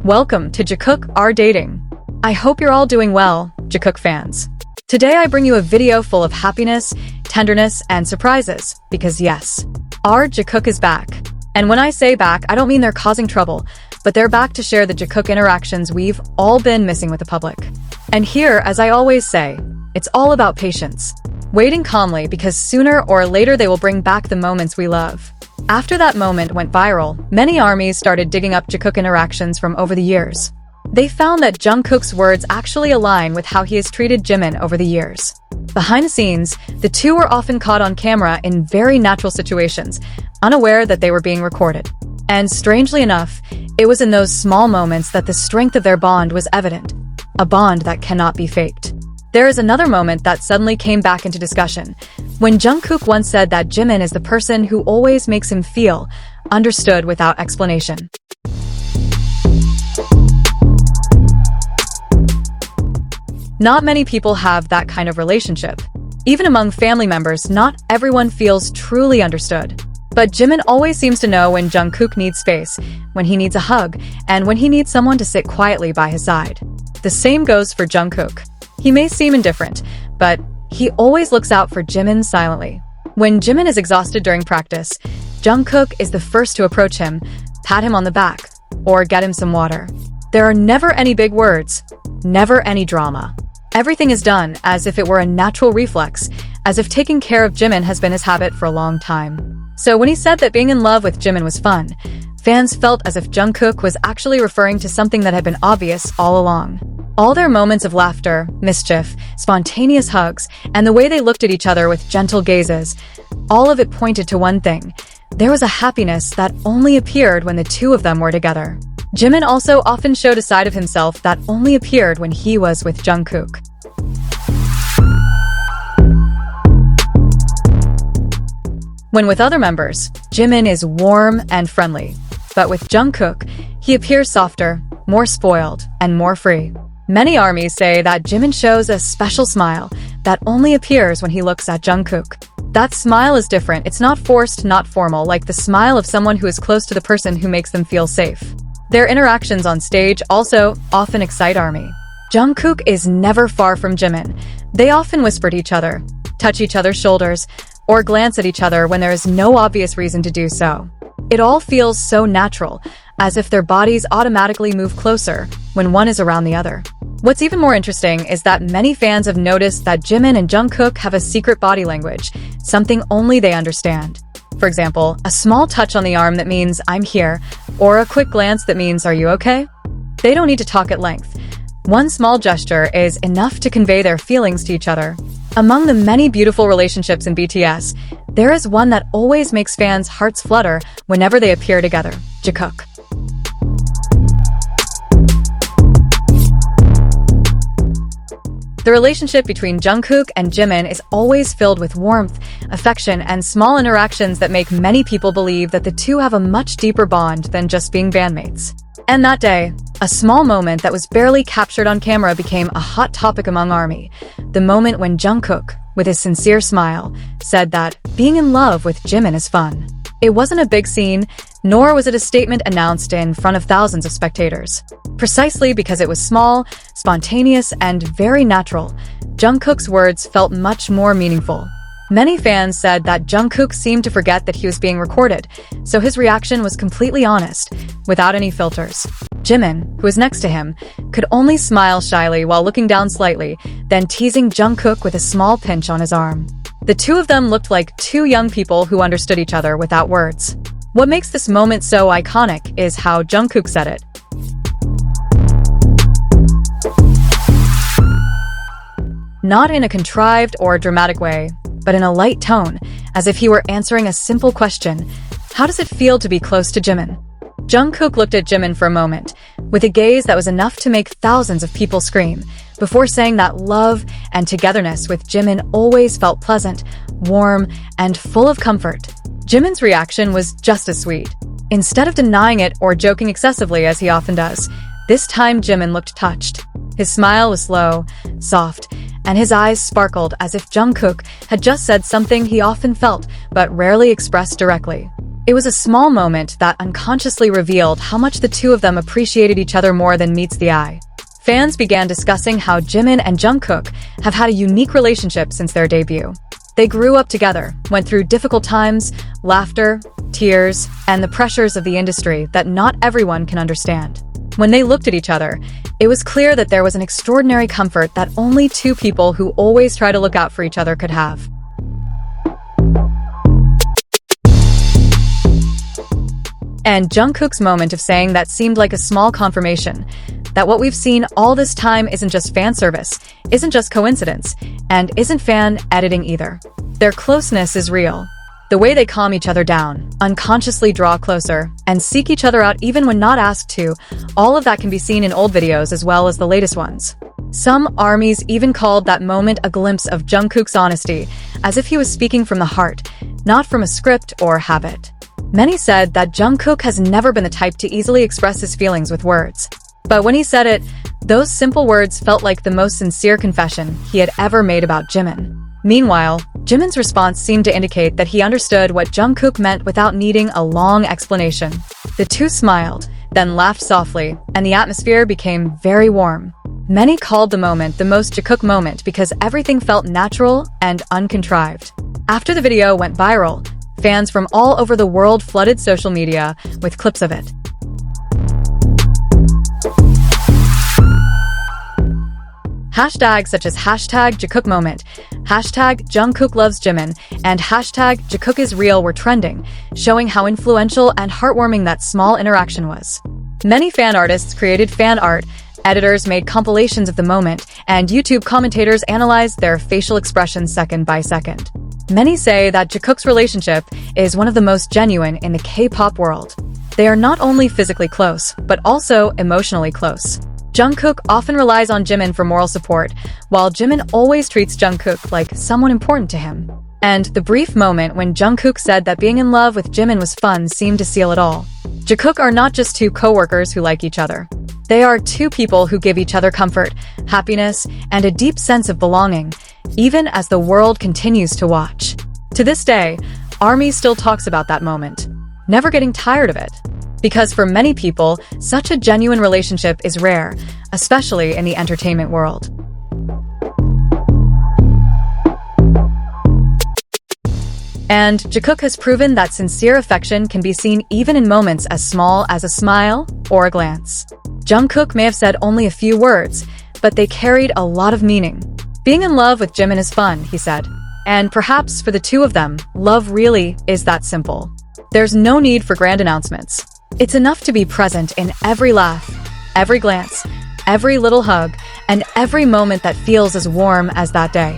Welcome to Jakook Are Dating. I hope you're all doing well, Jakook fans. Today I bring you a video full of happiness, tenderness, and surprises, because yes, our Jakook is back. And when I say back, I don't mean they're causing trouble, but they're back to share the Jakook interactions we've all been missing with the public. And here, as I always say, it's all about patience. Waiting calmly, because sooner or later they will bring back the moments we love. After that moment went viral, many armies started digging up Jakook interactions from over the years. They found that Jungkook's words actually align with how he has treated Jimin over the years. Behind the scenes, the two were often caught on camera in very natural situations, unaware that they were being recorded. And strangely enough, it was in those small moments that the strength of their bond was evident, a bond that cannot be faked. There is another moment that suddenly came back into discussion, when Jungkook once said that Jimin is the person who always makes him feel understood without explanation. Not many people have that kind of relationship. Even among family members, not everyone feels truly understood. But Jimin always seems to know when Jungkook needs space, when he needs a hug, and when he needs someone to sit quietly by his side. The same goes for Jungkook. He may seem indifferent, but he always looks out for Jimin silently. When Jimin is exhausted during practice, Jungkook is the first to approach him, pat him on the back, or get him some water. There are never any big words, never any drama. Everything is done as if it were a natural reflex, as if taking care of Jimin has been his habit for a long time. So when he said that being in love with Jimin was fun, fans felt as if Jungkook was actually referring to something that had been obvious all along. All their moments of laughter, mischief, spontaneous hugs, and the way they looked at each other with gentle gazes, all of it pointed to one thing. There was a happiness that only appeared when the two of them were together. Jimin also often showed a side of himself that only appeared when he was with Jungkook. When with other members, Jimin is warm and friendly. But with Jungkook, he appears softer, more spoiled, and more free. Many armies say that Jimin shows a special smile that only appears when he looks at Jungkook. That smile is different. It's not forced, not formal, like the smile of someone who is close to the person who makes them feel safe. Their interactions on stage also often excite ARMY. Jungkook is never far from Jimin. They often whisper to each other, touch each other's shoulders, or glance at each other when there is no obvious reason to do so. It all feels so natural, as if their bodies automatically move closer when one is around the other. What's even more interesting is that many fans have noticed that Jimin and Jungkook have a secret body language, something only they understand. For example, a small touch on the arm that means "I'm here," or a quick glance that means "Are you okay?" They don't need to talk at length. One small gesture is enough to convey their feelings to each other. Among the many beautiful relationships in BTS, there is one that always makes fans' hearts flutter whenever they appear together: Jakook. The relationship between Jungkook and Jimin is always filled with warmth, affection, and small interactions that make many people believe that the two have a much deeper bond than just being bandmates. And that day, a small moment that was barely captured on camera became a hot topic among ARMY. The moment when Jungkook, with his sincere smile, said that being in love with Jimin is fun. It wasn't a big scene, nor was it a statement announced in front of thousands of spectators. Precisely because it was small, spontaneous, and very natural, Jungkook's words felt much more meaningful. Many fans said that Jungkook seemed to forget that he was being recorded, so his reaction was completely honest, without any filters. Jimin, who was next to him, could only smile shyly while looking down slightly, then teasing Jungkook with a small pinch on his arm. The two of them looked like two young people who understood each other without words. What makes this moment so iconic is how Jungkook said it. Not in a contrived or dramatic way, but in a light tone, as if he were answering a simple question: how does it feel to be close to Jimin? Jungkook looked at Jimin for a moment, with a gaze that was enough to make thousands of people scream, before saying that love and togetherness with Jimin always felt pleasant, warm, and full of comfort. Jimin's reaction was just as sweet. Instead of denying it or joking excessively as he often does, this time Jimin looked touched. His smile was slow, soft, and his eyes sparkled as if Jungkook had just said something he often felt but rarely expressed directly. It was a small moment that unconsciously revealed how much the two of them appreciated each other more than meets the eye. Fans began discussing how Jimin and Jungkook have had a unique relationship since their debut. They grew up together, went through difficult times, laughter, tears, and the pressures of the industry that not everyone can understand. When they looked at each other, it was clear that there was an extraordinary comfort that only two people who always try to look out for each other could have. And Jungkook's moment of saying that seemed like a small confirmation that what we've seen all this time isn't just fan service, isn't just coincidence, and isn't fan editing either. Their closeness is real. The way they calm each other down, unconsciously draw closer, and seek each other out even when not asked to, all of that can be seen in old videos as well as the latest ones. Some ARMYs even called that moment a glimpse of Jungkook's honesty, as if he was speaking from the heart, not from a script or habit. Many said that Jungkook has never been the type to easily express his feelings with words. But when he said it, those simple words felt like the most sincere confession he had ever made about Jimin. Meanwhile, Jimin's response seemed to indicate that he understood what Jungkook meant without needing a long explanation. The two smiled, then laughed softly, and the atmosphere became very warm. Many called the moment the most Jakook moment because everything felt natural and uncontrived. After the video went viral, fans from all over the world flooded social media with clips of it. Hashtags such as #JakookMoment, #JungkookLovesJimin, and #JakookIsReal were trending, showing how influential and heartwarming that small interaction was. Many fan artists created fan art, editors made compilations of the moment, and YouTube commentators analyzed their facial expressions second by second. Many say that Jakook's relationship is one of the most genuine in the K-pop world. They are not only physically close, but also emotionally close. Jungkook often relies on Jimin for moral support, while Jimin always treats Jungkook like someone important to him. And the brief moment when Jungkook said that being in love with Jimin was fun seemed to seal it all. Jakook are not just two co-workers who like each other. They are two people who give each other comfort, happiness, and a deep sense of belonging, even as the world continues to watch. To this day, ARMY still talks about that moment, never getting tired of it. Because for many people, such a genuine relationship is rare, especially in the entertainment world. And Jakook has proven that sincere affection can be seen even in moments as small as a smile or a glance. Jungkook may have said only a few words, but they carried a lot of meaning. Being in love with Jimin is fun, he said. And perhaps for the two of them, love really is that simple. There's no need for grand announcements. It's enough to be present in every laugh, every glance, every little hug, and every moment that feels as warm as that day.